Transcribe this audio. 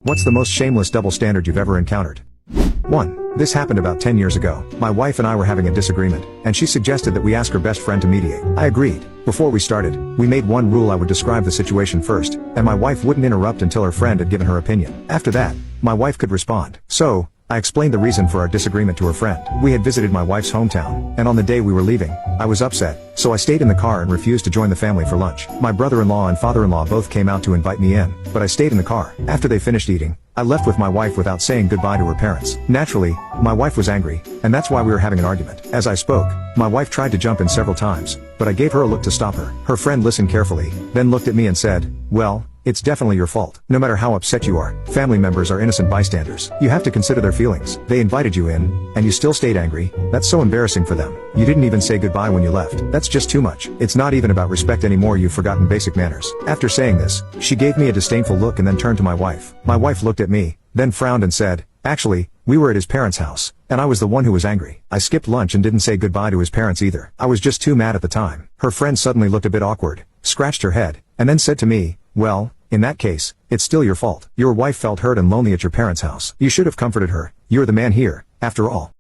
What's the most shameless double standard you've ever encountered? 1. This happened about 10 years ago. My wife and I were having a disagreement, and she suggested that we ask her best friend to mediate. I agreed. Before we started, we made one rule: I would describe the situation first, and my wife wouldn't interrupt until her friend had given her opinion. After that, my wife could respond. So, I explained the reason for our disagreement to her friend. We had visited my wife's hometown, and on the day we were leaving, I was upset, so I stayed in the car and refused to join the family for lunch. My brother-in-law and father-in-law both came out to invite me in, but I stayed in the car. After they finished eating, I left with my wife without saying goodbye to her parents. Naturally, my wife was angry, and that's why we were having an argument. As I spoke, my wife tried to jump in several times, but I gave her a look to stop her. Her friend listened carefully, then looked at me and said, "Well, it's definitely your fault. No matter how upset you are, family members are innocent bystanders. You have to consider their feelings. They invited you in, and you still stayed angry. That's so embarrassing for them. You didn't even say goodbye when you left. That's just too much. It's not even about respect anymore. You've forgotten basic manners." After saying this, she gave me a disdainful look and then turned to my wife. My wife looked at me, then frowned and said, "Actually, we were at his parents' house, and I was the one who was angry. I skipped lunch and didn't say goodbye to his parents either. I was just too mad at the time." Her friend suddenly looked a bit awkward, scratched her head, and then said to me, "Well, in that case, it's still your fault. Your wife felt hurt and lonely at your parents' house. You should have comforted her. You're the man here, after all."